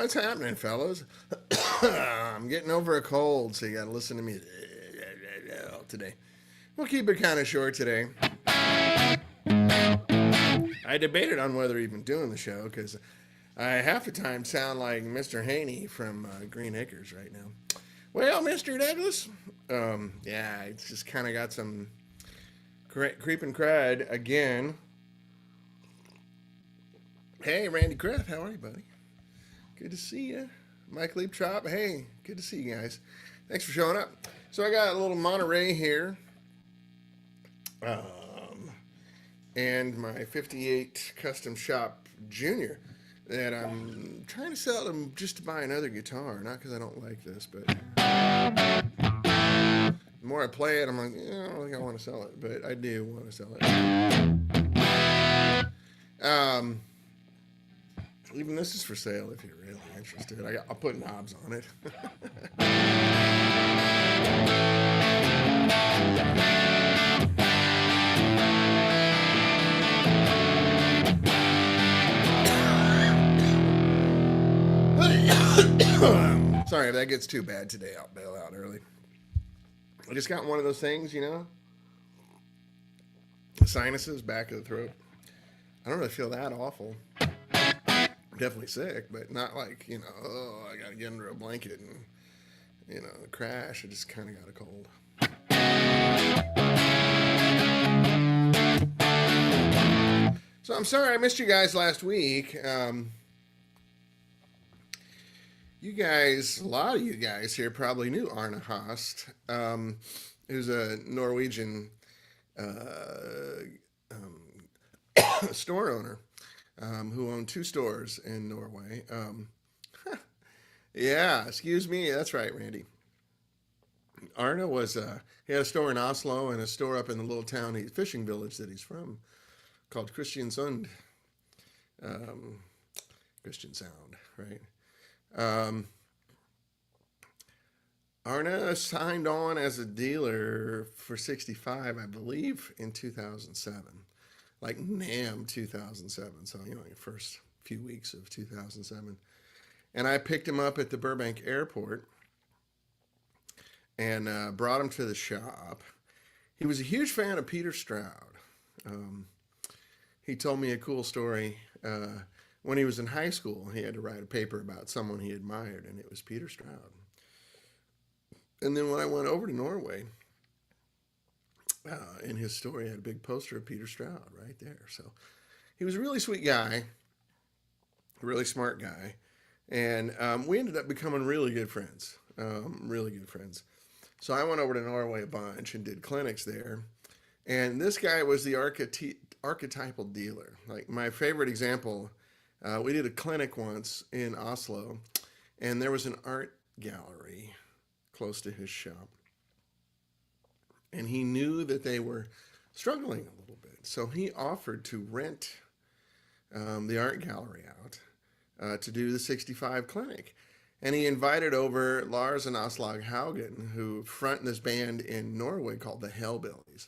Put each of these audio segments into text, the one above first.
What's happening, fellas? I'm getting over a cold, so you got to listen to me today. We'll keep it kind of short today. I debated on whether even doing the show because I half the time sound like Mr. Haney from Green Acres right now. Well, Mr. Douglas, yeah, it's just kind of got some creeping crud again. Hey, Randy Kraft, how are you, buddy? Good to see you. Mike Leapchop, hey, good to see you guys. Thanks for showing up. So I got a little Monterey here. And my 58 Custom Shop Junior that I'm trying to sell them just to buy another guitar. Not because I don't like this, but the more I play it, I'm like, I don't think I want to sell it, but I do want to sell it. Even this is for sale if you're really interested. I'll put knobs on it. Sorry if that gets too bad today. I'll bail out early. I just got one of those things, sinuses, back of the throat. I don't really feel that awful. Definitely sick, but not like, I got to get under a blanket and, crash. I just kind of got a cold. So I'm sorry I missed you guys last week. You guys, a lot of you guys here probably knew Arne Hast, who's a Norwegian store owner. Who owned 2 stores in Norway. Yeah, excuse me. That's right, Randy. Arne he had a store in Oslo and a store up in the little fishing village that he's from called Kristiansund. Christian Sound, right? Arne signed on as a dealer for 65, I believe, in 2007. Like NAMM 2007, so your first few weeks of 2007, and I picked him up at the Burbank airport and brought him to the shop. He was a huge fan of Peter Stroud. He told me a cool story. When he was in high school, he had to write a paper about someone he admired, and it was Peter Stroud. And then when I went over to Norway, in his store, he had a big poster of Peter Stroud right there. So he was a really sweet guy, a really smart guy. And we ended up becoming really good friends, So I went over to Norway a bunch and did clinics there. And this guy was the archetypal dealer. Like my favorite example, we did a clinic once in Oslo, and there was an art gallery close to his shop. And he knew that they were struggling a little bit. So he offered to rent the art gallery out to do the 65 clinic. And he invited over Lars and Aslaug Haugen, who front this band in Norway called the Hellbillies.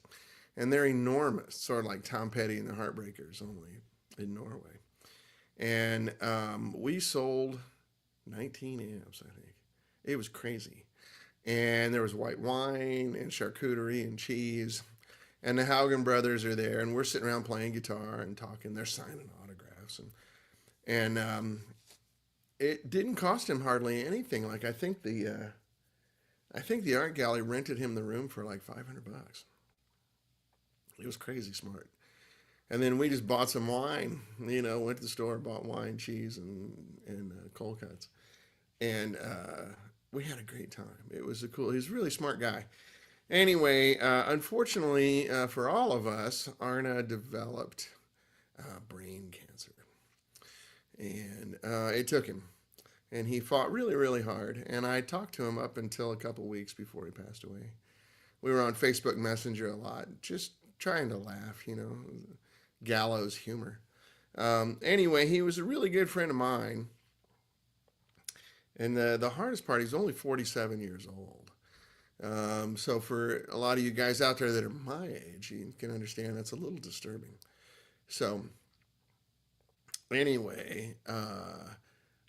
And they're enormous, sort of like Tom Petty and the Heartbreakers, only in Norway. And we sold 19 amps, I think. It was crazy. And there was white wine and charcuterie and cheese. And the Haugen brothers are there. And we're sitting around playing guitar and talking. They're signing autographs. And it didn't cost him hardly anything. Like I think the art gallery rented him the room for like $500. It was crazy smart. And then we just bought some wine. Went to the store, bought wine, cheese, and cold cuts. And we had a great time. He was a really smart guy. Anyway, unfortunately for all of us, Arne developed brain cancer. And it took him. And he fought really, really hard. And I talked to him up until a couple weeks before he passed away. We were on Facebook Messenger a lot, just trying to laugh, gallows humor. Anyway, he was a really good friend of mine. And the hardest part, he's only 47 years old. So for a lot of you guys out there that are my age, you can understand that's a little disturbing. So anyway,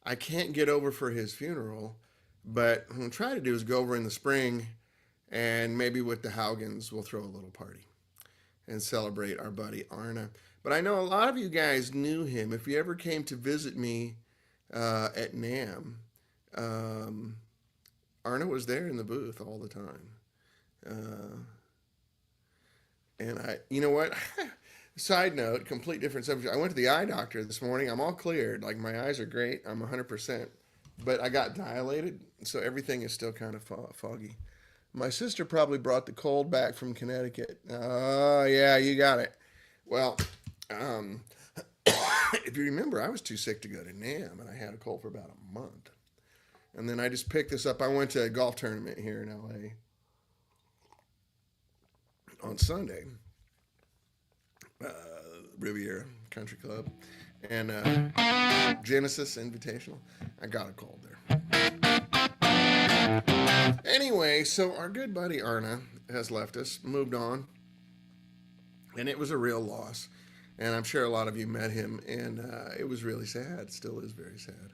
I can't get over for his funeral, but what I'm trying to do is go over in the spring, and maybe with the Haugans, we'll throw a little party and celebrate our buddy Arna. But I know a lot of you guys knew him. If you ever came to visit me at NAMM, um, Arna was there in the booth all the time. Uh, and you know what? Side note, complete different subject. I went to the eye doctor this morning. I'm all cleared. Like my eyes are great. I'm 100%. But I got dilated, so everything is still kind of foggy. My sister probably brought the cold back from Connecticut. Oh, yeah, you got it. Well, um, if you remember, I was too sick to go to NAMM, and I had a cold for about a month. And then I just picked this up. I went to a golf tournament here in LA on Sunday, Riviera Country Club, and Genesis Invitational. I got a cold there. Anyway, so our good buddy Arna has left us, moved on, and it was a real loss. And I'm sure a lot of you met him, and it was really sad. Still is very sad.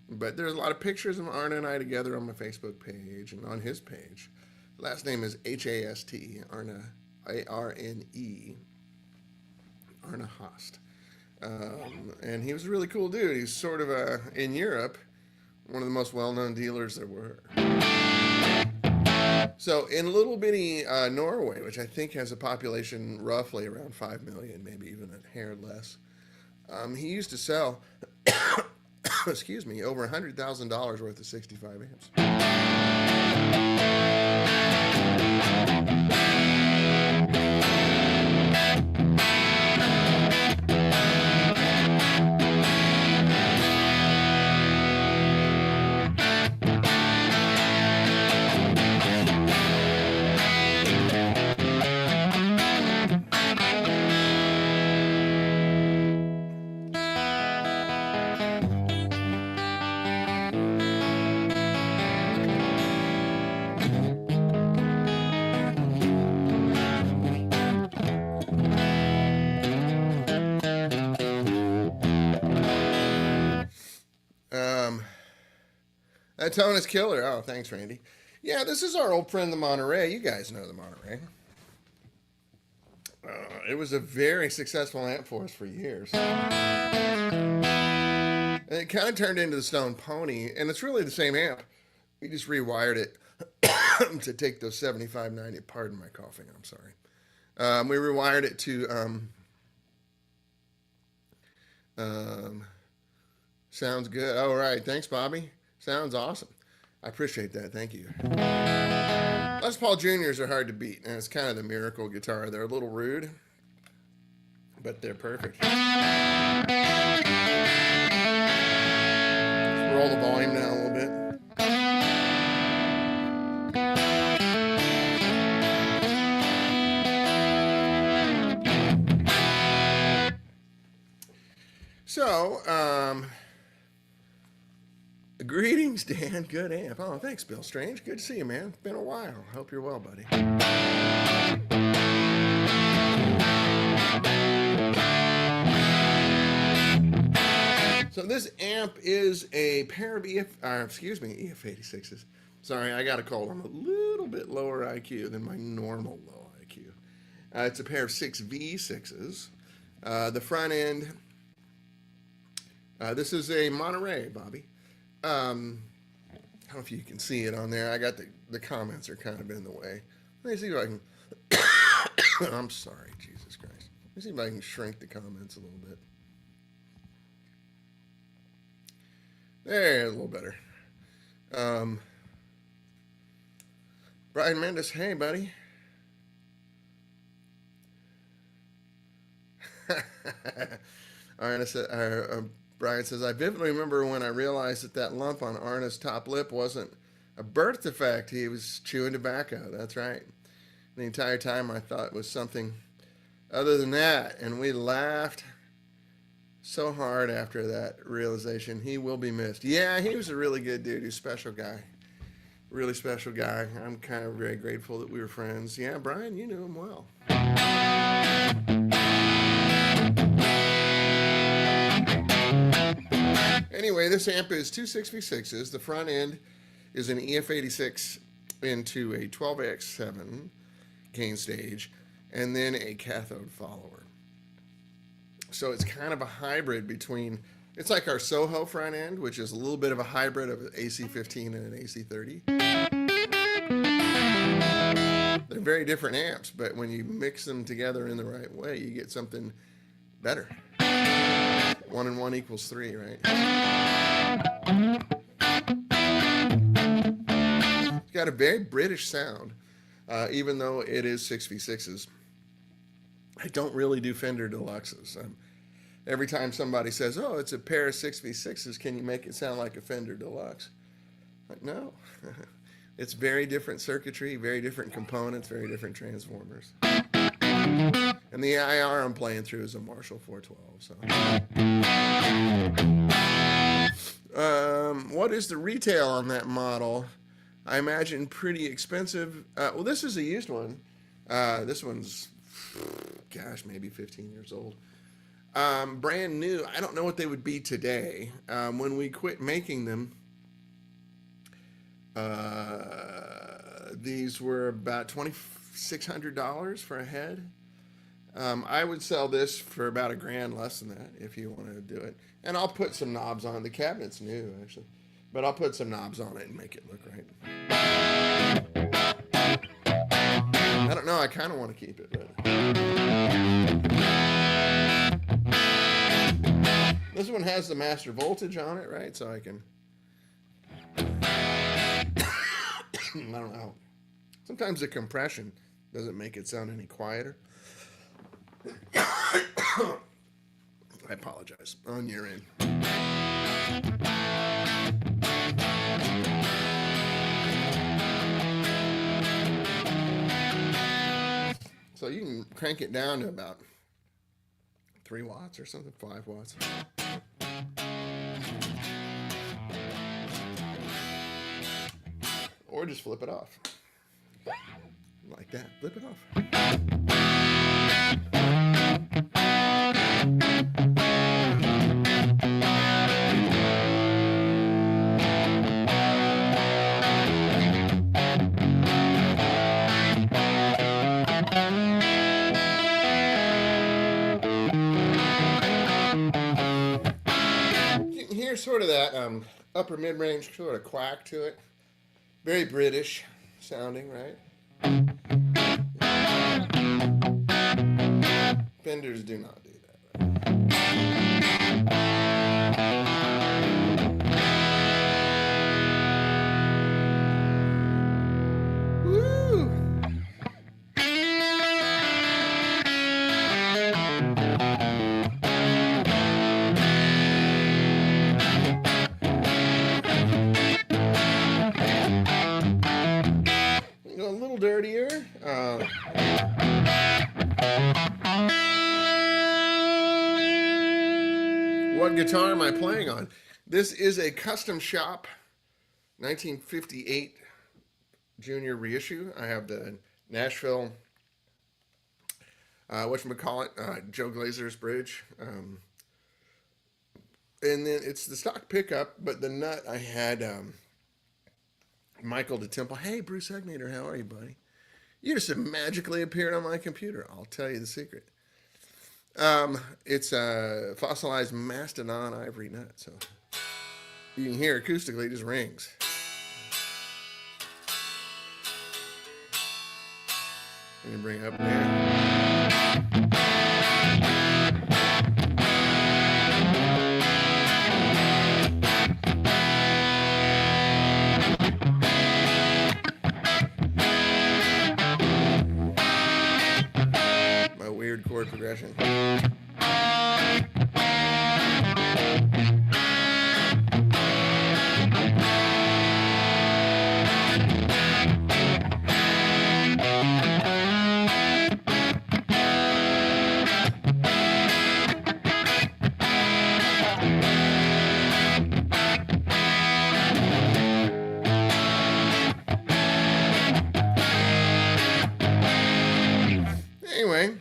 But there's a lot of pictures of Arna and I together on my Facebook page and on his page. Last name is Hast, Arna, Arne, Arna Hast. And he was a really cool dude. He's sort of in Europe, one of the most well-known dealers there were. So in little bitty Norway, which I think has a population roughly around 5 million, maybe even a hair less, he used to sell, excuse me, over $100,000 worth of 65 amps. That tone is killer. Oh, thanks, Randy. Yeah, this is our old friend, the Monterey. You guys know the Monterey. It was a very successful amp for us for years. And it kind of turned into the Stone Pony, and it's really the same amp. We just rewired it to take those 7590. Pardon my coughing. I'm sorry. We rewired it to sounds good. All right. Thanks, Bobby. Sounds awesome. I appreciate that. Thank you. Les Paul Juniors are hard to beat, and it's kind of the miracle guitar. They're a little rude, but they're perfect. Let's roll the volume down a little bit. So, greetings, Dan. Good amp. Oh, thanks, Bill Strange. Good to see you, man. Been a while. Hope you're well, buddy. So this amp is a pair of EF86s. Sorry, I got a cold. I'm a little bit lower IQ than my normal low IQ. It's a pair of 6 V6s. The front end, this is a Monterey, Bobby. I don't know if you can see it on there. I got the comments are kind of in the way. Let me see if I can. I'm sorry, Jesus Christ. Let me see if I can shrink the comments a little bit. There, a little better. Brian Mendes, hey, buddy. Arna said, Brian says, I vividly remember when I realized that lump on Arna's top lip wasn't a birth defect. He was chewing tobacco. That's right. The entire time I thought it was something other than that. And we laughed so hard after that realization. He will be missed. Yeah, he was a really good dude. He's a special guy. Really special guy. I'm kind of very grateful that we were friends. Yeah, Brian, you knew him well. Anyway, This amp is two 6v6s. The front end is an EF86 into a 12x7 gain stage, and then a cathode follower. So it's kind of a hybrid between, it's like our Soho front end, which is a little bit of a hybrid of an AC15 and an AC30. They're very different amps, but when you mix them together in the right way, you get something better. 1 and 1 equals 3, right? It's got a very British sound, even though it is 6v6s. I don't really do Fender Deluxes. Every time somebody says, oh, it's a pair of 6v6s, can you make it sound like a Fender Deluxe? Like, no. It's very different circuitry, very different components, very different transformers. And the IR I'm playing through is a Marshall 412. So, what is the retail on that model? I imagine pretty expensive. Well, this is a used one. This one's, gosh, maybe 15 years old. Brand new. I don't know what they would be today. When we quit making them, these were about $2,600 for a head. I would sell this for about $1,000 less than that if you want to do it. And I'll put some knobs on. The cabinet's new, actually. But I'll put some knobs on it and make it look right. I don't know. I kind of want to keep it, but... This one has the master voltage on it, right? So I can... I don't know. Sometimes the compression doesn't make it sound any quieter. I apologize. On your end. So you can crank it down to about 3 watts or something, 5 watts. Or just flip it off. Like that. Flip it off. You can hear sort of that upper mid-range sort of quack to it. Very British sounding, right? Fenders do not do that. Woo! A little dirtier. What guitar am I playing on? This is a custom shop 1958 Junior reissue. I have the Nashville, Joe Glazer's bridge. And then it's the stock pickup, but the nut I had Michael DeTemple. Hey, Bruce Egnator, how are you, buddy? You just magically appeared on my computer. I'll tell you the secret. It's a fossilized mastodon ivory nut, so you can hear acoustically, it just rings. Let me bring it up there. My weird chord progression. Anyway,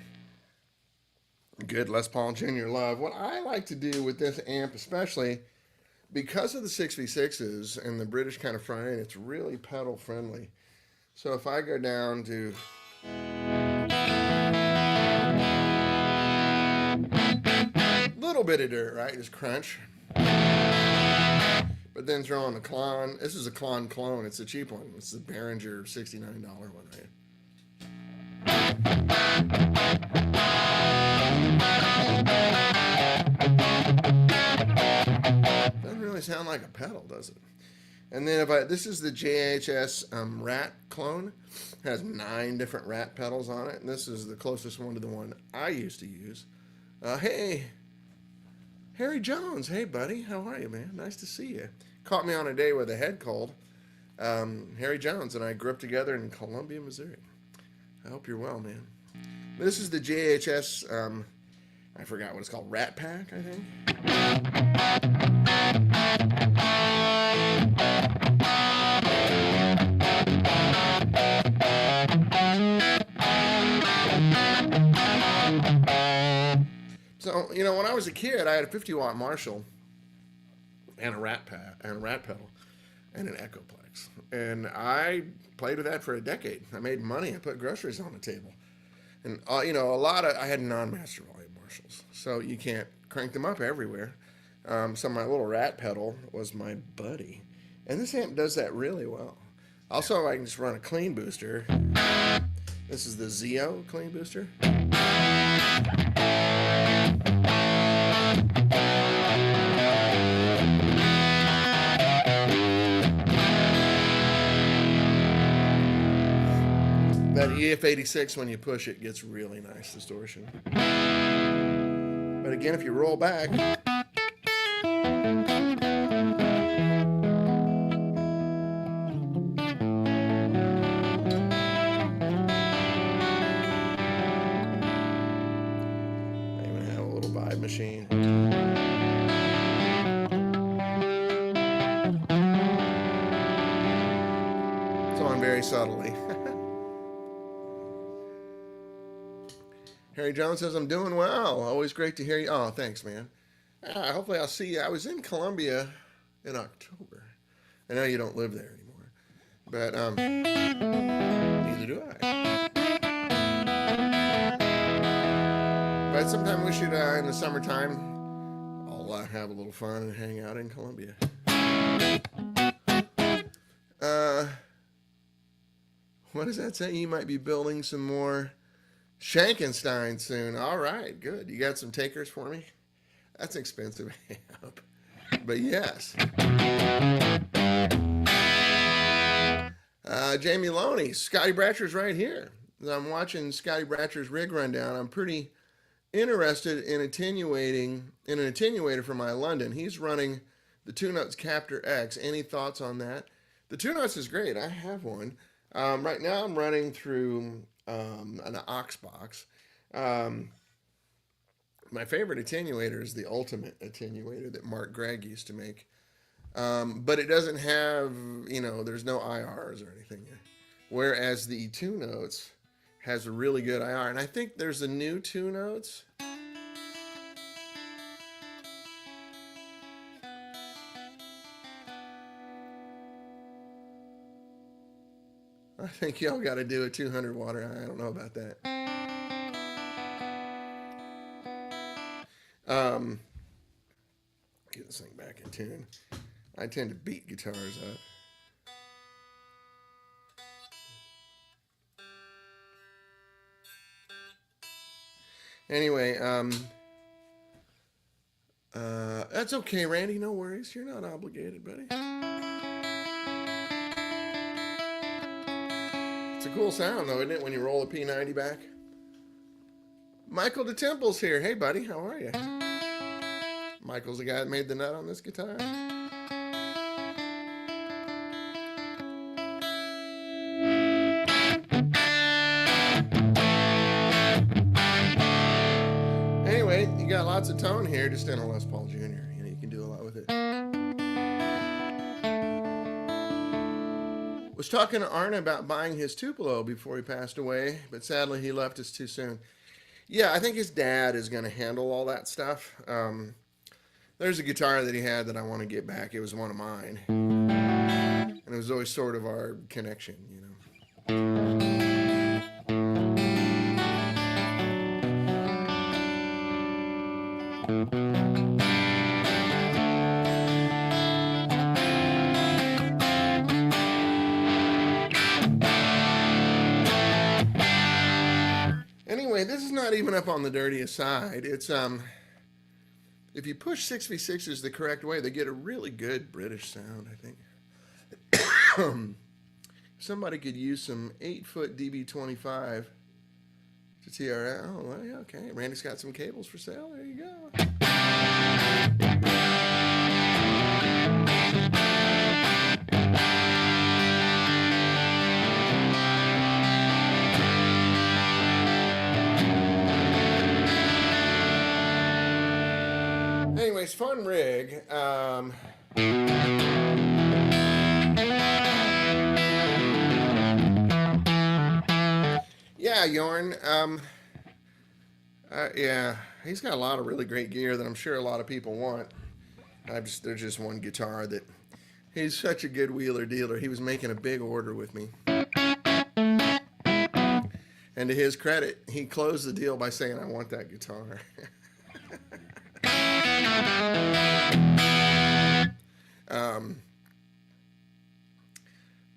good Les Paul Jr. love. What I like to do with this amp especially, because of the 6v6s and the British kind of frame, it's really pedal friendly. So if I go down to little bit of dirt, right? Just crunch. But then throw on the Klon. This is a Klon clone. It's a cheap one. It's the Behringer $69 one, right? Doesn't really sound like a pedal, does it? And then this is the JHS Rat clone. It has 9 different Rat pedals on it, and this is the closest one to the one I used to use. Hey, Harry Jones. Hey, buddy. How are you, man? Nice to see you. Caught me on a day with a head cold. Harry Jones and I grew up together in Columbia, Missouri. I hope you're well, man. This is the JHS, I forgot what it's called, Rat Pack, I think. So, you know, when I was a kid, I had a 50-watt Marshall and a Rat Pack and a Rat pedal and an Echoplex, and I played with that for a decade. I made money. I put groceries on the table, and you know, I had non-master volume Marshalls, so you can't crank them up everywhere. So my little Rat pedal was my buddy, and this amp does that really well. Also, I can just run a clean booster. This is the Zeo clean booster. That EF86, when you push it, gets really nice distortion. But again, if you roll back, machine. It's on very subtly. Harry Jones says, I'm doing well. Always great to hear you. Oh, thanks, man. Hopefully I'll see you. I was in Columbia in October. I know you don't live there anymore, but neither do I. But sometime we should, in the summertime, I'll have a little fun and hang out in Columbia. What does that say? You might be building some more Shankenstein soon. All right, good. You got some takers for me? That's an expensive amp, but yes. Jamie Loney, Scotty Bratcher's right here. I'm watching Scotty Bratcher's rig rundown. I'm pretty interested in an attenuator for my London. He's running the Two Notes Captor X. Any thoughts on that? The Two Notes is great. I have one. Right now I'm running through an aux box. My favorite attenuator is the Ultimate attenuator that Mark Gregg used to make. But it doesn't have, there's no IRs or anything. Whereas the Two Notes has a really good IR. And I think there's a new Two Notes. I think y'all got to do a 200 water. I don't know about that. Get this thing back in tune. I tend to beat guitars up. Anyway, that's okay, Randy. No worries. You're not obligated, buddy. It's a cool sound, though, isn't it, when you roll a P90 back? Michael DeTemple's here. Hey, buddy. How are you? Michael's the guy that made the nut on this guitar. Anyway, you got lots of tone here, just in a Les Paul Jr. You can do a lot with it. Was talking to Arne about buying his Tupelo before he passed away, but sadly he left us too soon. Yeah, I think his dad is going to handle all that stuff. There's a guitar that he had that I want to get back. It was one of mine. And it was always sort of our connection, you know. Anyway, this is not even up on the dirtiest side. It's if you push 6v6s the correct way, they get a really good British sound, I think. Somebody could use some 8-foot DB25 to TRL. Oh, well, yeah, okay. Randy's got some cables for sale. There you go. Anyways, fun rig. Yeah, Yorn. Yeah, he's got a lot of really great gear that I'm sure a lot of people want. There's just one guitar that he's such a good wheeler dealer. He was making a big order with me. And to his credit, he closed the deal by saying, I want that guitar.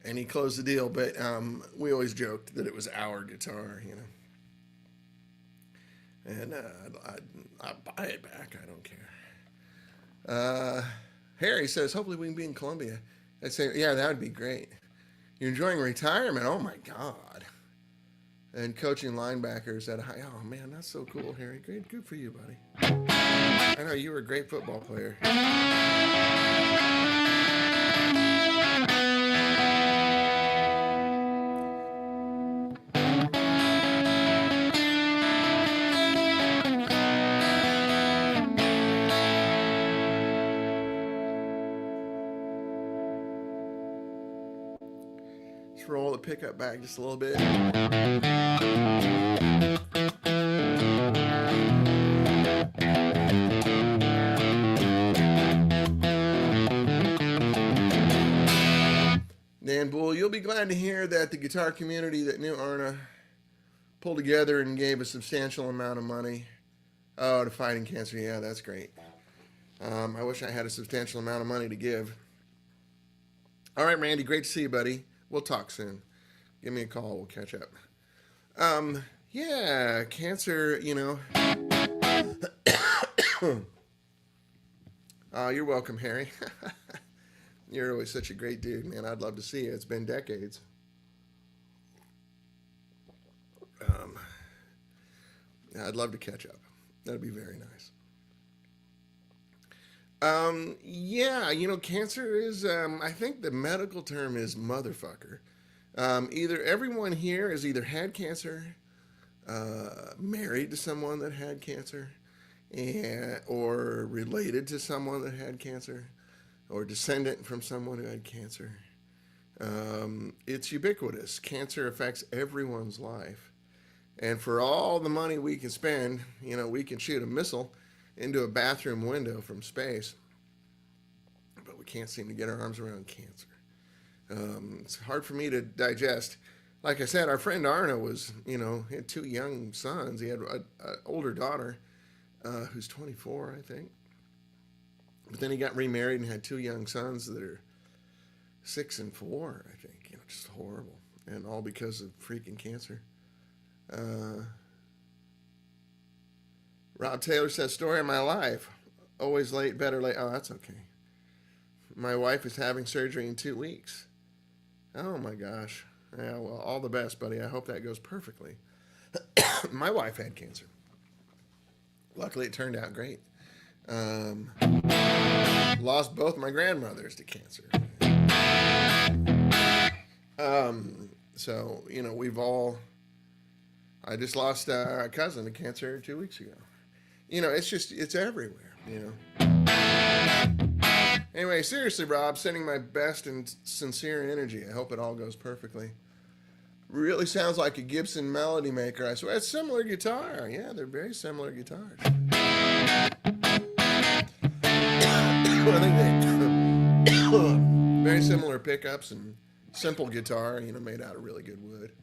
And he closed the deal, but we always joked that it was our guitar, you know. And I'd buy it back. I don't care. Harry says, hopefully we can be in Columbia. I say, yeah, that would be great. You're enjoying retirement? Oh, my God. And coaching linebackers at a high. Oh, man, that's so cool, Harry. Great. Good for you, buddy. I know you were a great football player. Let's roll the pickup back just a little bit. Dan Boul, you'll be glad to hear that the guitar community that knew Arna pulled together and gave a substantial amount of money to fighting cancer. Yeah, that's great. I wish I had a substantial amount of money to give. All right, Randy, great to see you, buddy. We'll talk soon. Give me a call. We'll catch up. Yeah, cancer, you know. You're welcome, Harry. You're always such a great dude, man. I'd love to see you. It's been decades. I'd love to catch up. That'd be very nice. Yeah, you know, cancer is, I think the medical term is motherfucker. Either everyone here has either had cancer, married to someone that had cancer, or related to someone that had cancer, or descendant from someone who had cancer. It's ubiquitous. Cancer affects everyone's life. And for all the money we can spend, you know, we can shoot a missile into a bathroom window from space, but we can't seem to get our arms around cancer. It's hard for me to digest. Like I said, our friend Arna was, you know, he had 2 young sons. He had an older daughter who's 24, I think. But then he got remarried and had 2 young sons that are 6 and 4, I think. You know, just horrible. And all because of freaking cancer. Rob Taylor says, story of my life. Always late, better late. Oh, that's okay. My wife is having surgery in 2 weeks. Oh, my gosh. Yeah, well, all the best, buddy. I hope that goes perfectly. My wife had cancer. Luckily, it turned out great. Lost both my grandmothers to cancer. So, you know, I just lost a cousin to cancer 2 weeks ago. You know, it's everywhere, you know. Anyway, seriously, Rob, sending my best and sincere energy. I hope it all goes perfectly. Really sounds like a Gibson Melody Maker. I swear, it's a similar guitar. Yeah, they're very similar guitars. I think they very similar pickups and simple guitar, made out of really good wood.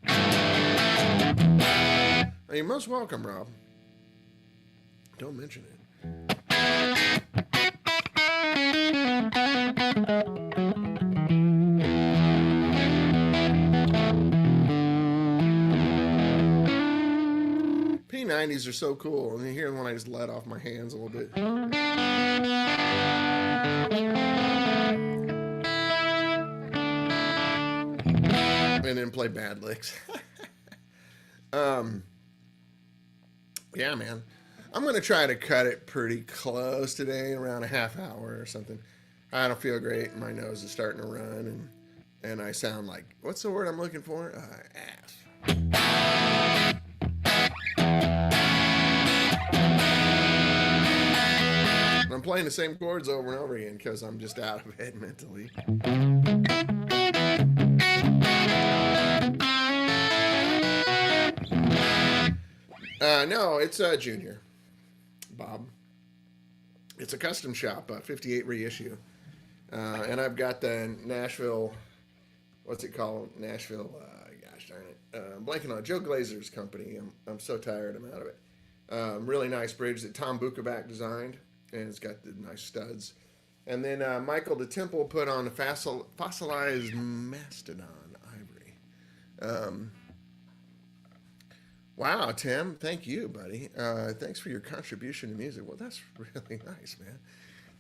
You're most welcome, Rob. Don't mention it. P90s are so cool. And you hear when I just let off my hands a little bit. And then play bad licks. Yeah, man. I'm going to try to cut it pretty close today, around a half hour or something. I don't feel great. My nose is starting to run, and I sound like, what's the word I'm looking for? Ass. I'm playing the same chords over and over again because I'm just out of it mentally. No, it's Junior, Bob. It's a custom shop, 58 reissue. And I've got the Nashville, what's it called? Nashville, gosh darn it. I'm blanking on it. Joe Glazer's company. I'm so tired, I'm out of it. Really nice bridge that Tom Bukovac designed, and it's got the nice studs. And then Michael DeTemple put on a fossilized mastodon ivory. Wow, Tim, thank you, buddy. Thanks for your contribution to music. Well, that's really nice,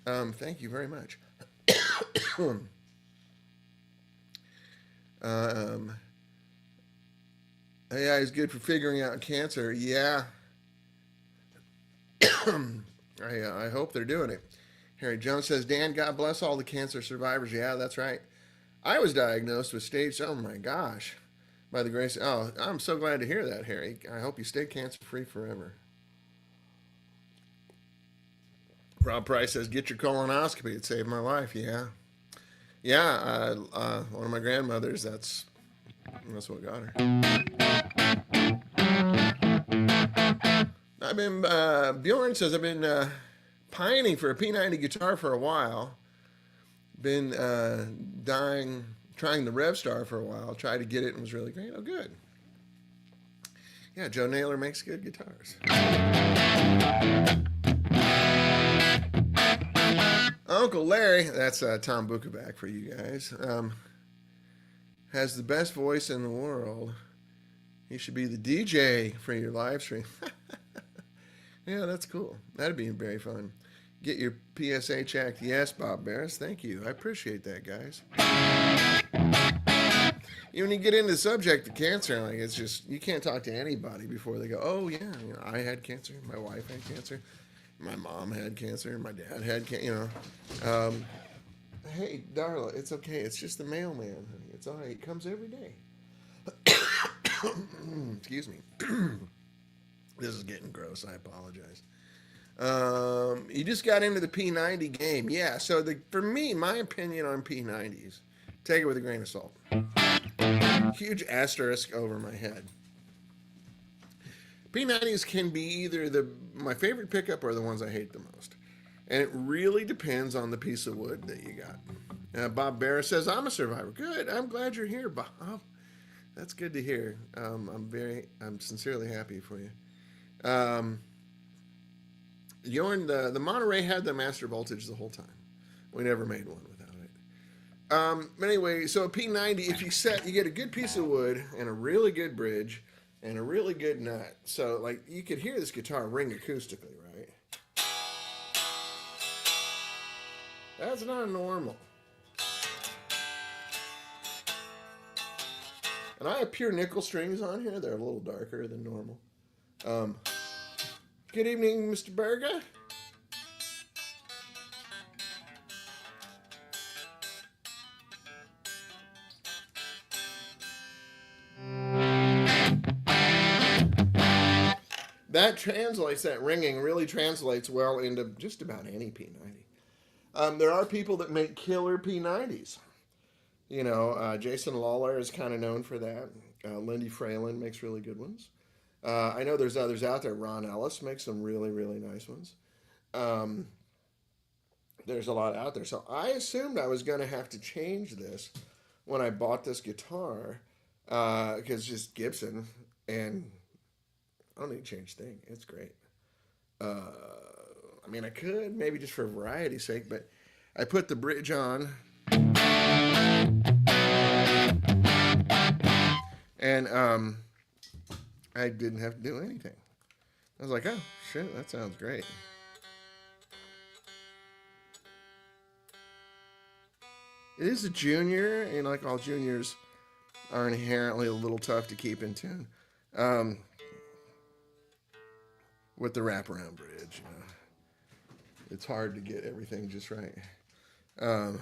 man. Thank you very much. AI is good for figuring out cancer. Yeah. I hope they're doing it. Harry Jones says, Dan, God bless all the cancer survivors. Yeah, that's right. I was diagnosed with stage, oh my gosh. By the grace, I'm so glad to hear that, Harry. I hope you stay cancer-free forever. Rob Price says, get your colonoscopy. It saved my life. Yeah. Yeah, one of my grandmothers, that's what got her. Bjorn says, I've been pining for a P90 guitar for a while. Been trying the RevStar for a while. Tried to get it and was really great. Oh, good. Yeah, Joe Naylor makes good guitars. Uncle Larry, that's Tom Bukovac for you guys, has the best voice in the world. He should be the DJ for your live stream. Yeah, that's cool. That'd be very fun. Get your PSA checked. Yes, Bob Barris. Thank you. I appreciate that, guys. When you get into the subject of cancer, like it's just, you can't talk to anybody before they go, oh, yeah, I had cancer. My wife had cancer. My mom had cancer. My dad had cancer, Hey, Darla, it's okay. It's just the mailman, honey. It's all right. It comes every day. Excuse me. This is getting gross. I apologize. You just got into the P90 game. Yeah, so for me, my opinion on P90s, take it with a grain of salt. Huge asterisk over my head. P90s can be either my favorite pickup or the ones I hate the most. And it really depends on the piece of wood that you got. Bob Barris says, I'm a survivor. Good. I'm glad you're here, Bob. That's good to hear. I'm sincerely happy for you. The Monterey had the master voltage the whole time. We never made one without it. But anyway, so a P90, if you get a good piece of wood and a really good bridge and a really good nut. So like you could hear this guitar ring acoustically, right? That's not normal. And I have pure nickel strings on here. They're a little darker than normal. Good evening, Mr. Berger. That ringing really translates well into just about any P90. There are people that make killer P90s. Jason Lawler is kind of known for that. Lindy Fralin makes really good ones. I know there's others out there. Ron Ellis makes some really, really nice ones. there's a lot out there. So I assumed I was going to have to change this when I bought this guitar, because it's just Gibson, and I don't need to change a thing. It's great. Uh, I mean, I could maybe just for variety's sake, but I put the bridge on, and I didn't have to do anything. I was like, oh shit, that sounds great. It is a junior, and like all juniors are inherently a little tough to keep in tune. Um, with the wraparound bridge, it's hard to get everything just right. Um,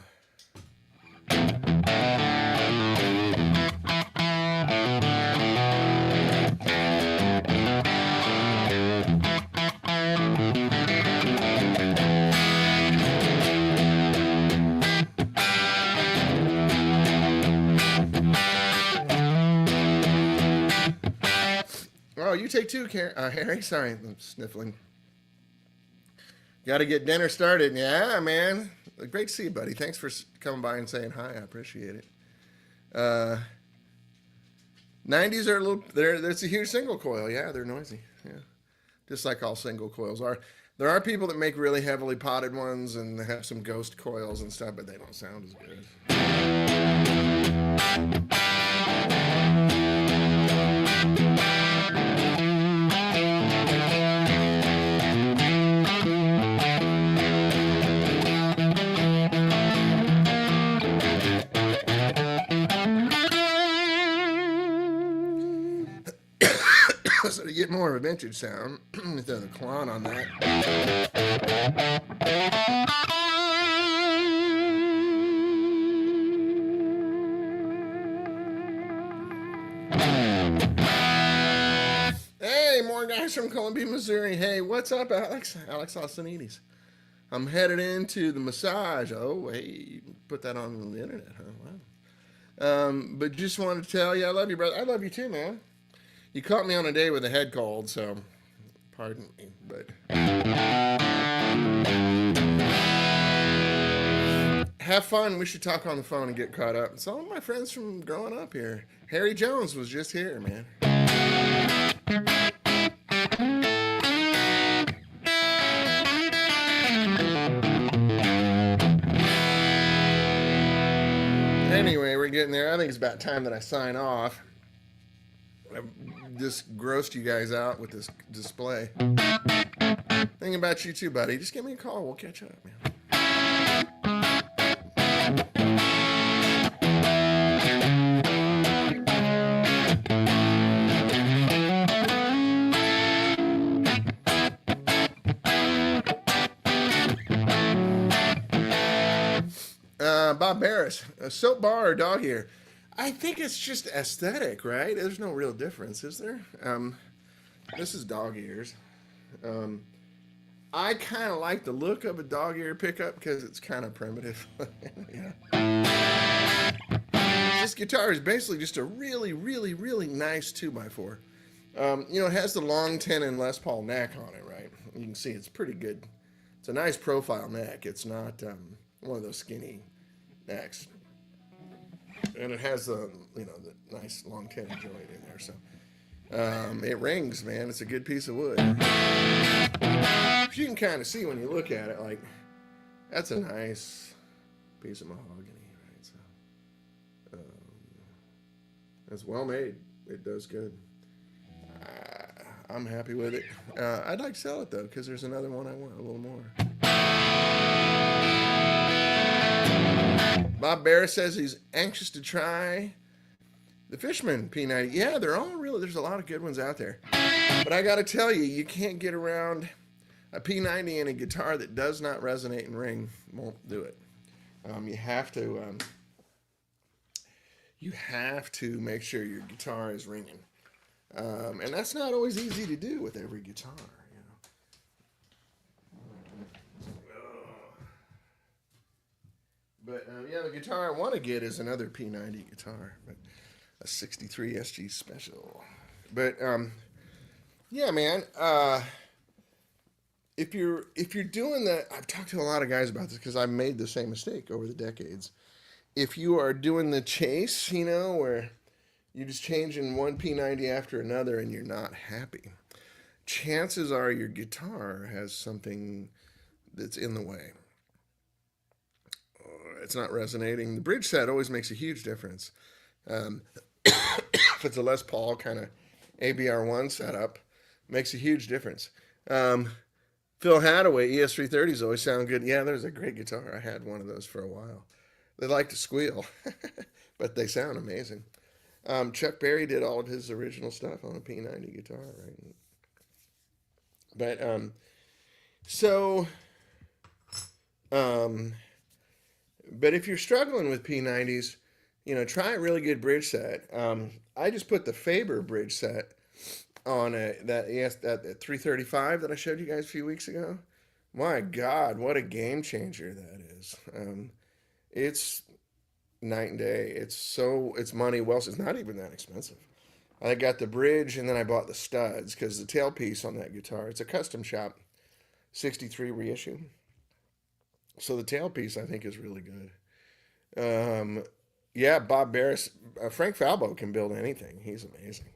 oh, you take two, Harry. Sorry, I'm sniffling. Got to get dinner started. Yeah, man. Great to see you, buddy. Thanks for coming by and saying hi. I appreciate it. Uh, 90s are a little. There's a huge single coil. Yeah, they're noisy. Yeah, just like all single coils are. There are people that make really heavily potted ones and they have some ghost coils and stuff, but they don't sound as good. So to get more of a vintage sound, throw the Klon on that. Hey, more guys from Columbia, Missouri. Hey, what's up, Alex? Alex Ausinides. I'm headed into the massage. Oh, hey, you put that on the internet, huh? Wow. But just wanted to tell you, I love you, brother. I love you too, man. You caught me on a day with a head cold, so pardon me, but have fun. We should talk on the phone and get caught up. Some of my friends from growing up here. Harry Jones was just here, man. Anyway, we're getting there. I think it's about time that I sign off. I've just grossed you guys out with this display. Thinking about you too, buddy. Just give me a call. We'll catch up, man. Bob Barris, a soap bar or dog ear? I think it's just aesthetic, right? There's no real difference, is there? This is dog ears. I kind of like the look of a dog ear pickup because it's kind of primitive. Yeah. This guitar is basically just a really, really, really nice 2x4. It has the long tenon Les Paul neck on it, right? You can see it's pretty good. It's a nice profile neck. It's not one of those skinny necks. And it has the nice long tenon joint in there. So it rings, man. It's a good piece of wood. You can kind of see when you look at it, like, that's a nice piece of mahogany, right? So it's well made. It does good. I'm happy with it. I'd like to sell it, though, because there's another one I want a little more. Bob Barris says he's anxious to try the Fishman P90. Yeah, they're all really, there's a lot of good ones out there. But I got to tell you, you can't get around a P90 and a guitar that does not resonate and ring. Won't do it. You have to make sure your guitar is ringing. And that's not always easy to do with every guitar, But the guitar I want to get is another P90 guitar, but a 63 SG Special. But yeah, man, if you're doing that, I've talked to a lot of guys about this because I've made the same mistake over the decades. If you are doing the chase, where you're just changing one P90 after another and you're not happy, chances are your guitar has something that's in the way. It's not resonating. The bridge set always makes a huge difference. Um, if it's a Les Paul kind of ABR1 setup, makes a huge difference. Um, Phil Hadaway ES330s always sound good. Yeah, there's a great guitar. I had one of those for a while. They like to squeal, but they sound amazing. Chuck Berry did all of his original stuff on a P90 guitar, right? But so, um, but if you're struggling with P90s, try a really good bridge set. I just put the Faber bridge set on that 335 that I showed you guys a few weeks ago. My God, what a game changer that is! It's night and day. It's money well. It's not even that expensive. I got the bridge and then I bought the studs because the tailpiece on that guitar, it's a custom shop 63 reissue. So the tailpiece I think is really good. Um, yeah, Bob Barris, Frank Falbo can build anything. He's amazing.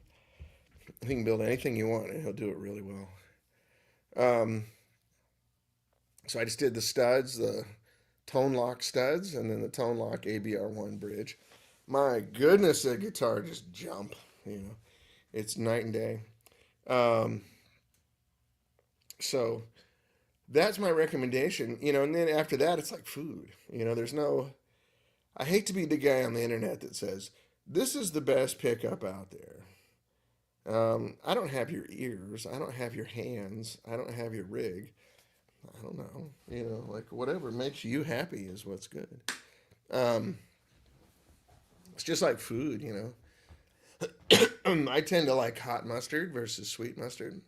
He can build anything you want and he'll do it really well. Um, so I just did the studs, the tone lock studs, and then the tone lock ABR1 bridge. My goodness, that guitar just jump. You know, it's night and day. Um, so that's my recommendation. And then after that, it's like food. There's no. I hate to be the guy on the internet that says this is the best pickup out there. I don't have your ears. I don't have your hands. I don't have your rig. I don't know. Like whatever makes you happy is what's good. Um, it's just like food. I tend to like hot mustard versus sweet mustard.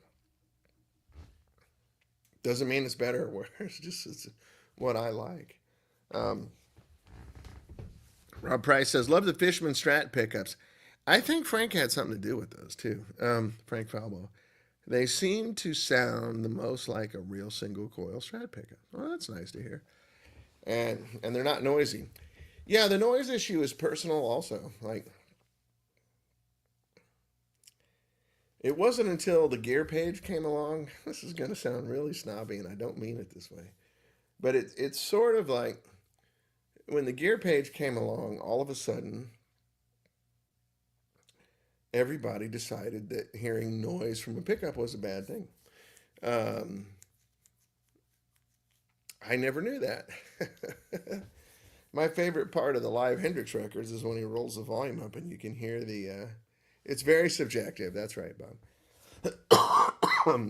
Doesn't mean it's better or worse. Just it's what I like. Um, Rob Price says, "Love the Fishman Strat pickups." I think Frank had something to do with those too. Frank Falbo. They seem to sound the most like a real single coil Strat pickup. Well, that's nice to hear. And they're not noisy. Yeah, the noise issue is personal also. Like it wasn't until the gear page came along. This is going to sound really snobby, and I don't mean it this way. But it's sort of like when the gear page came along, all of a sudden, everybody decided that hearing noise from a pickup was a bad thing. Um, I never knew that. My favorite part of the live Hendrix records is when he rolls the volume up and you can hear the. It's very subjective. That's right, Bob.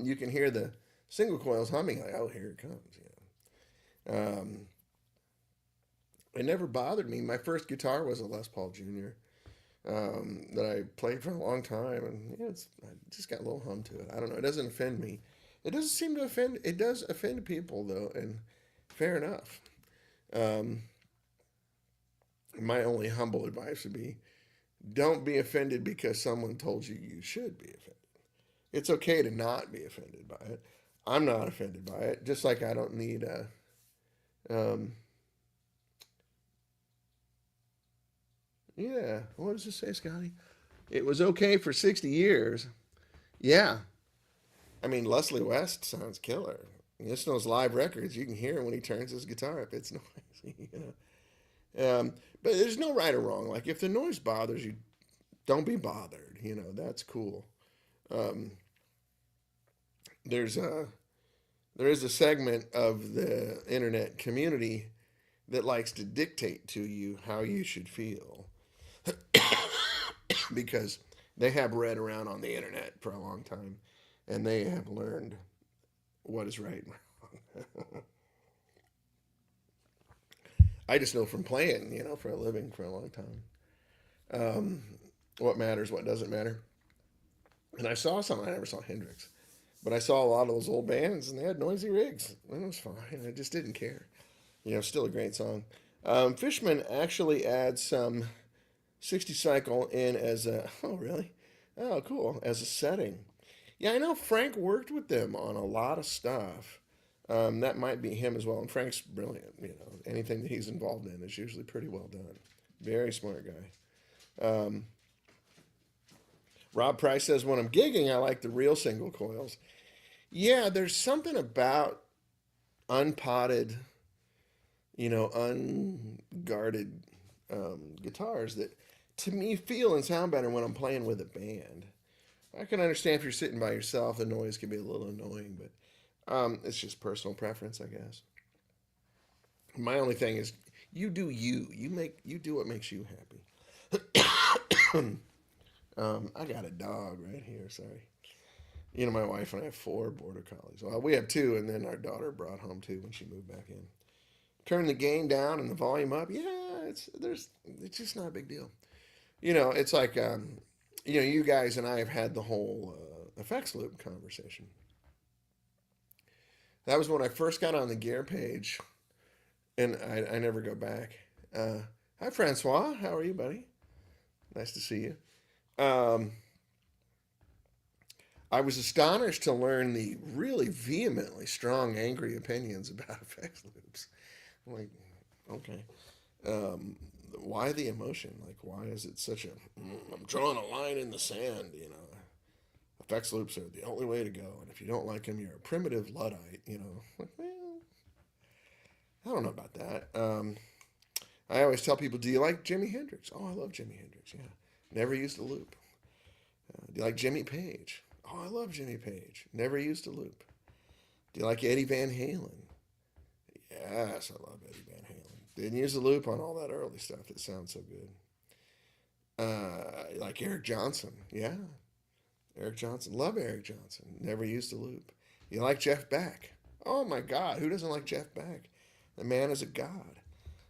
You can hear the single coils humming. Like, oh, here it comes. It never bothered me. My first guitar was a Les Paul Junior that I played for a long time, and I just got a little hum to it. I don't know. It doesn't offend me. It doesn't seem to offend. It does offend people though, and fair enough. Um, my only humble advice would be: don't be offended because someone told you you should be offended. It's okay to not be offended by it. I'm not offended by it. Just like I don't need a. Yeah, what does it say, Scotty? It was okay for 60 years. Yeah, I mean, Leslie West sounds killer. Listen to those live records. You can hear when he turns his guitar up. It's noisy. But there's no right or wrong. Like, if the noise bothers you, don't be bothered. That's cool. Um, there's a there is a segment of the internet community that likes to dictate to you how you should feel because they have read around on the internet for a long time and they have learned what is right and wrong. I just know from playing, for a living for a long time, um, what matters, what doesn't matter. And I saw some, I never saw Hendrix, but I saw a lot of those old bands and they had noisy rigs. And it was fine. I just didn't care. Still a great song. Fishman actually adds some 60 cycle in as a, oh, really? Oh, cool. As a setting. Yeah, I know Frank worked with them on a lot of stuff. That might be him as well. And Frank's brilliant. You know, anything that he's involved in is usually pretty well done. Very smart guy. Rob Price says, when I'm gigging, I like the real single coils. Yeah, there's something about unpotted, unguarded guitars that to me feel and sound better when I'm playing with a band. I can understand if you're sitting by yourself, the noise can be a little annoying, but it's just personal preference, I guess. My only thing is, you do you. You do what makes you happy. I got a dog right here. Sorry. My wife and I have 4 border collies. Well, we have 2, and then our daughter brought home 2 when she moved back in. Turn the gain down and the volume up. Yeah, it's just not a big deal. It's like you guys and I have had the whole effects loop conversation. That was when I first got on the gear page, and I never go back. Hi, Francois. How are you, buddy? Nice to see you. I was astonished to learn the really vehemently strong, angry opinions about effects loops. I'm like, okay. Why the emotion? Like, why is it such a, I'm drawing a line in the sand, Effects loops are the only way to go. And if you don't like them, you're a primitive Luddite, Like, well, I don't know about that. I always tell people, do you like Jimi Hendrix? Oh, I love Jimi Hendrix, yeah. Never used a loop. Do you like Jimmy Page? Oh, I love Jimmy Page. Never used a loop. Do you like Eddie Van Halen? Yes, I love Eddie Van Halen. Didn't use a loop on all that early stuff. It sounds so good. Like Eric Johnson? Yeah. Eric Johnson. Love Eric Johnson. Never used a loop. You like Jeff Beck? Oh my God, who doesn't like Jeff Beck? The man is a god.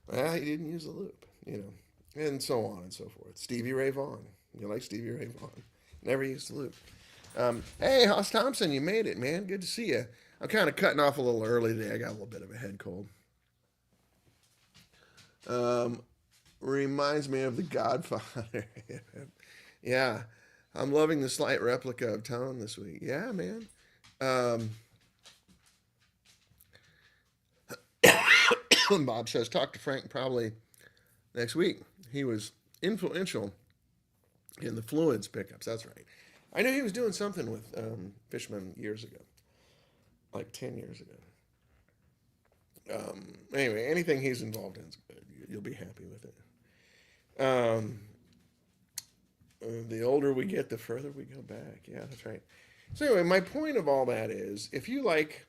Well, he didn't use a loop, and so on and so forth. Stevie Ray Vaughan. You like Stevie Ray Vaughan? Never used a loop. Hey, Hoss Thompson, you made it, man. Good to see you. I'm kind of cutting off a little early today. I got a little bit of a head cold. Reminds me of The Godfather. Yeah, I'm loving the slight replica of Tone this week. Yeah, man. Bob says, talk to Frank probably next week. He was influential in the Fluids pickups. That's right. I knew he was doing something with Fishman years ago, like 10 years ago. Anyway, anything he's involved in is good. You'll be happy with it. The older we get, the further we go back. Yeah, that's right. So anyway, my point of all that is, if you like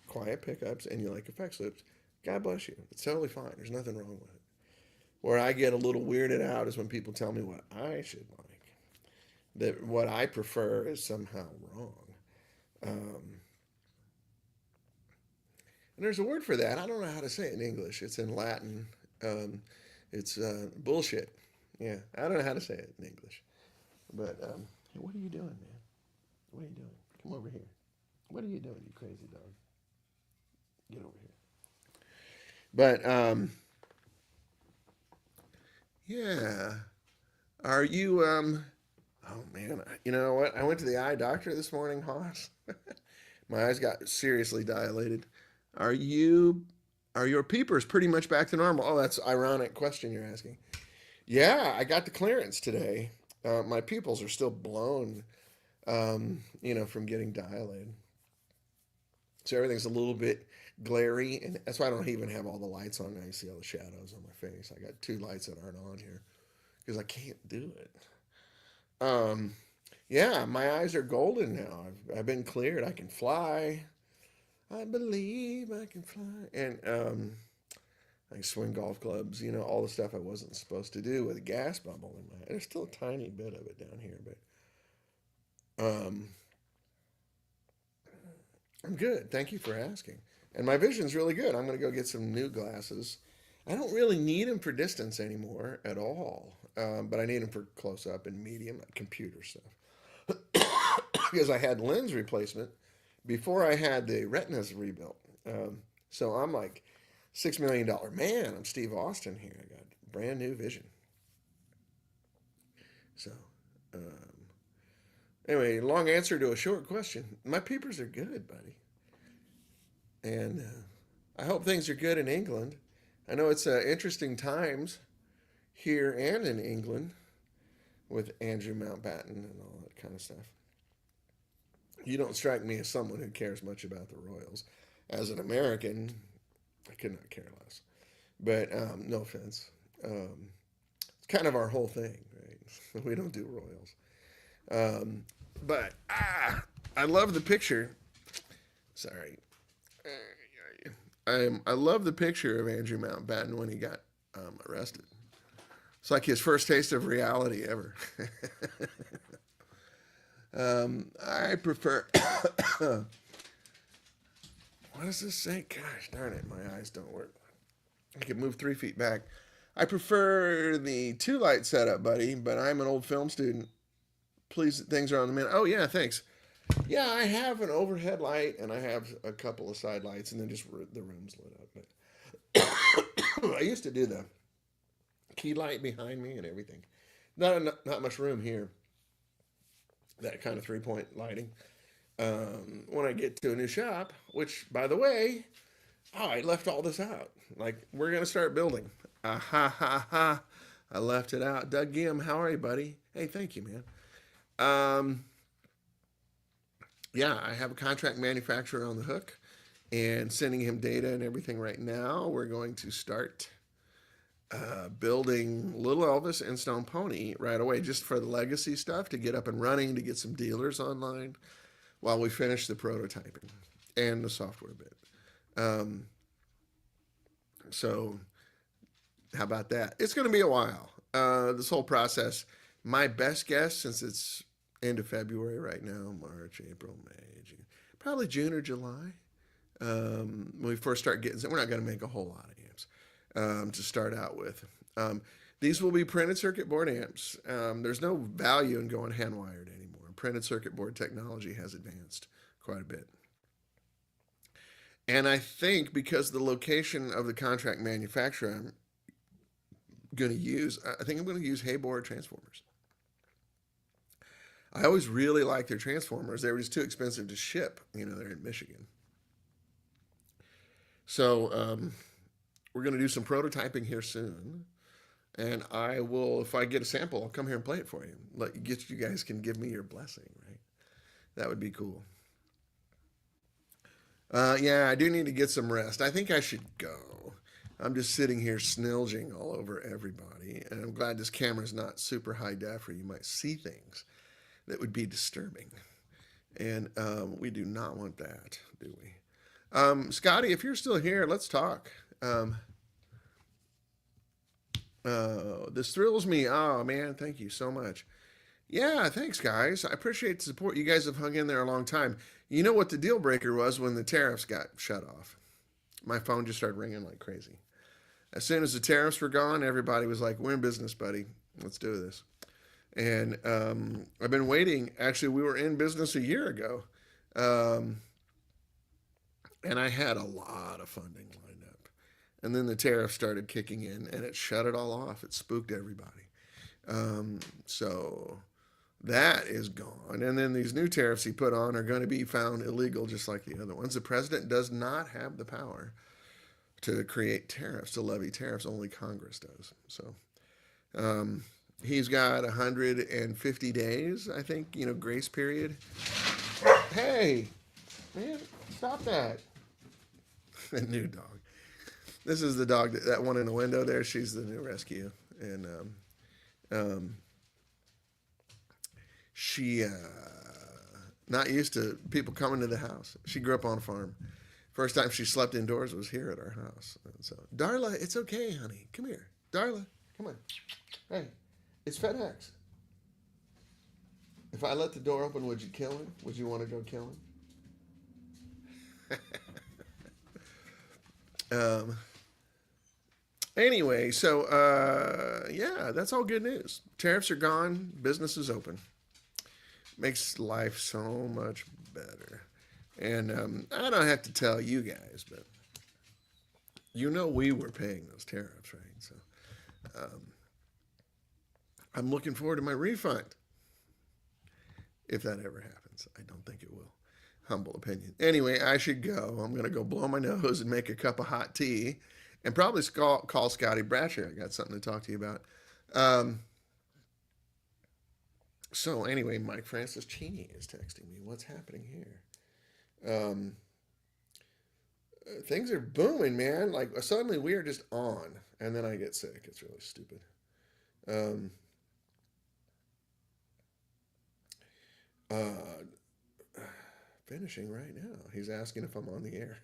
quiet pickups and you like effects loops, God bless you. It's totally fine. There's nothing wrong with it. Where I get a little weirded out is when people tell me what I should like. That what I prefer is somehow wrong. And there's a word for that. I don't know how to say it in English. It's in Latin. It's bullshit. Yeah, I don't know how to say it in English. But hey, what are you doing, man? What are you doing? Come over here. What are you doing, you crazy dog? Get over here. But yeah. Are you oh man, you know what? I went to the eye doctor this morning, Hoss. My eyes got seriously dilated. Are your peepers pretty much back to normal? Oh, that's an ironic question you're asking. Yeah, I got the clearance today. My pupils are still blown, from getting dilated. So everything's a little bit glary, and that's why I don't even have all the lights on. Now you see all the shadows on my face. I got 2 lights that aren't on here because I can't do it. Yeah, my eyes are golden now. I've been cleared. I can fly. I believe I can fly. And I can swing golf clubs, all the stuff I wasn't supposed to do with a gas bubble in my eye. There's still a tiny bit of it down here, but I'm good. Thank you for asking. And my vision's really good. I'm going to go get some new glasses. I don't really need them for distance anymore at all, but I need them for close up and medium, like computer stuff. Because I had lens replacement before I had the retinas rebuilt. So I'm like $6 million man. I'm Steve Austin here. I got brand new vision. So anyway, long answer to a short question. My peepers are good, buddy. And I hope things are good in England. I know it's interesting times here and in England with Andrew Mountbatten and all that kind of stuff. You don't strike me as someone who cares much about the Royals. As an American, I could not care less. But no offense. It's kind of our whole thing, right? We don't do Royals. But I love the picture. Sorry. I love the picture of Andrew Mountbatten when he got arrested. It's like his first taste of reality ever. I prefer. What does this say? Gosh darn it, my eyes don't work. I can move 3 feet back. I prefer the 2 light setup, buddy, but I'm an old film student. Please, things are on the menu. Oh, yeah, thanks. Yeah, I have an overhead light and I have a couple of side lights and then just the room's lit up. But I used to do the key light behind me and everything. Not much room here. That kind of 3-point lighting. When I get to a new shop, which, by the way, I left all this out. Like, we're going to start building. Ah, ha, ha, ha. I left it out. Doug Gim, how are you, buddy? Hey, thank you, man. Yeah, I have a contract manufacturer on the hook and sending him data and everything right now. We're going to start building Little Elvis and Stone Pony right away just for the legacy stuff to get up and running, to get some dealers online while we finish the prototyping and the software bit. So how about that? It's going to be a while. This whole process, my best guess, since it's end of February right now, March, April, May, June, probably June or July. When we first start getting, we're not going to make a whole lot of amps to start out with. These will be printed circuit board amps. There's no value in going hand wired anymore. Printed circuit board technology has advanced quite a bit. And I think because the location of the contract manufacturer I'm going to use, I think I'm going to use Haybor transformers. I always really liked their transformers. They were just too expensive to ship. They're in Michigan. So we're going to do some prototyping here soon. And I will, if I get a sample, I'll come here and play it for you. You guys can give me your blessing, right? That would be cool. Yeah, I do need to get some rest. I think I should go. I'm just sitting here snilging all over everybody. And I'm glad this camera's not super high def or you might see things that would be disturbing. And we do not want that, do we? Scotty, if you're still here, let's talk. This thrills me. Oh, man, thank you so much. Yeah, thanks, guys. I appreciate the support. You guys have hung in there a long time. You know what the deal breaker was when the tariffs got shut off? My phone just started ringing like crazy. As soon as the tariffs were gone, everybody was like, we're in business, buddy. Let's do this. And I've been waiting. Actually, we were in business a year ago. And I had a lot of funding lined up. And then the tariffs started kicking in, and it shut it all off. It spooked everybody. So that is gone. And then these new tariffs he put on are going to be found illegal just like the other ones. The president does not have the power to create tariffs, to levy tariffs. Only Congress does. So he's got 150 days, I think, grace period. Hey, man, stop that. A new dog. This is the dog that one in the window there. She's the new rescue. And she not used to people coming to the house. She grew up on a farm. First time she slept indoors was here at our house. And so, Darla, it's okay, honey. Come here. Darla, come on. Hey, it's FedEx. If I let the door open, would you kill him? Would you want to go kill him? Anyway, so yeah, that's all good news. Tariffs are gone. Business is open. Makes life so much better. And I don't have to tell you guys, but we were paying those tariffs, right? So I'm looking forward to my refund. If that ever happens. I don't think it will. humble opinion. Anyway, I should go. I'm going to go blow my nose and make a cup of hot tea and probably call Scotty Bratcher. I got something to talk to you about. Um, so, anyway, Mike Francis Cheney is texting me. What's happening here? Um, things are booming, man. Like, suddenly we are just on, and then I get sick. It's really stupid. Um, uh, Finishing right now. He's asking if I'm on the air.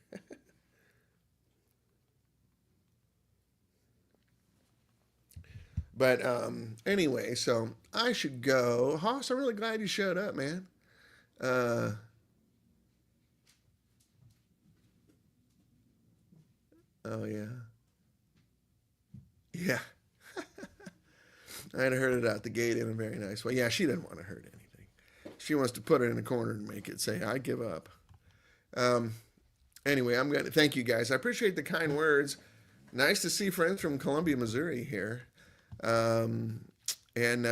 But anyway, so I should go. Hoss, I'm really glad you showed up, man. Uh, oh, yeah. Yeah. I had heard it out the gate in a very nice way. Yeah, she doesn't want to hurt anything. She wants to put it in a corner and make it say, I give up. Um, anyway, I'm going to thank you guys. I appreciate the kind words. Nice to see friends from Columbia, Missouri here. Um, and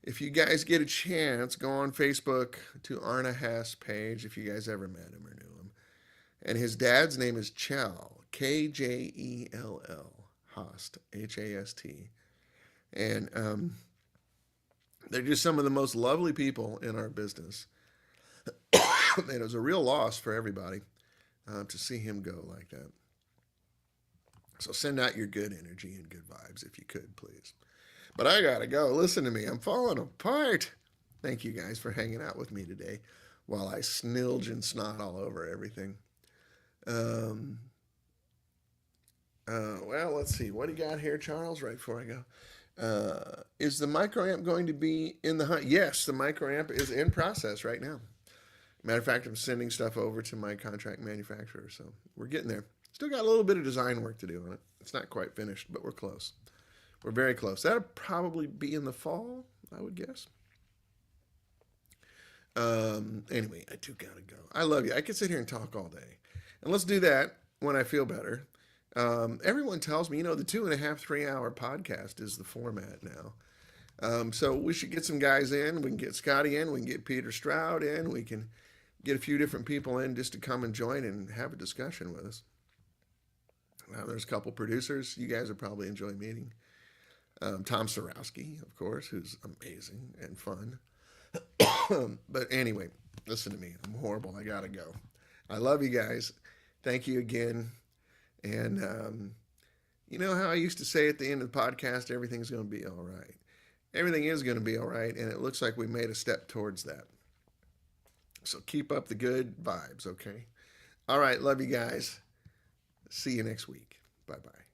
if you guys get a chance, go on Facebook to Arna Hess page if you guys ever met him or knew him. And his dad's name is Chell, Kjell, Hast, Hast. And they're just some of the most lovely people in our business. And it was a real loss for everybody to see him go like that. So send out your good energy and good vibes if you could, please. But I gotta go. Listen to me. I'm falling apart. Thank you guys for hanging out with me today while I snilge and snot all over everything. Um, well, let's see. What do you got here, Charles, right before I go? Is the microamp going to be in the hunt? Yes, the microamp is in process right now. Matter of fact, I'm sending stuff over to my contract manufacturer, so we're getting there. Still got a little bit of design work to do on it. It's not quite finished, but we're close. We're very close. That'll probably be in the fall, I would guess. Anyway, I do gotta go. I love you. I could sit here and talk all day. And let's do that when I feel better. Everyone tells me, the 2.5, 3 hour podcast is the format now. So we should get some guys in. We can get Scotty in. We can get Peter Stroud in. We can get a few different people in just to come and join and have a discussion with us. There's a couple producers you guys would probably enjoy meeting. Tom Sorowski, of course, who's amazing and fun. But anyway, listen to me. I'm horrible. I gotta go. I love you guys. Thank you again. And you know how I used to say at the end of the podcast, everything's going to be all right. Everything is going to be all right, and it looks like we made a step towards that. So keep up the good vibes, okay? All right, love you guys. See you next week. Bye-bye.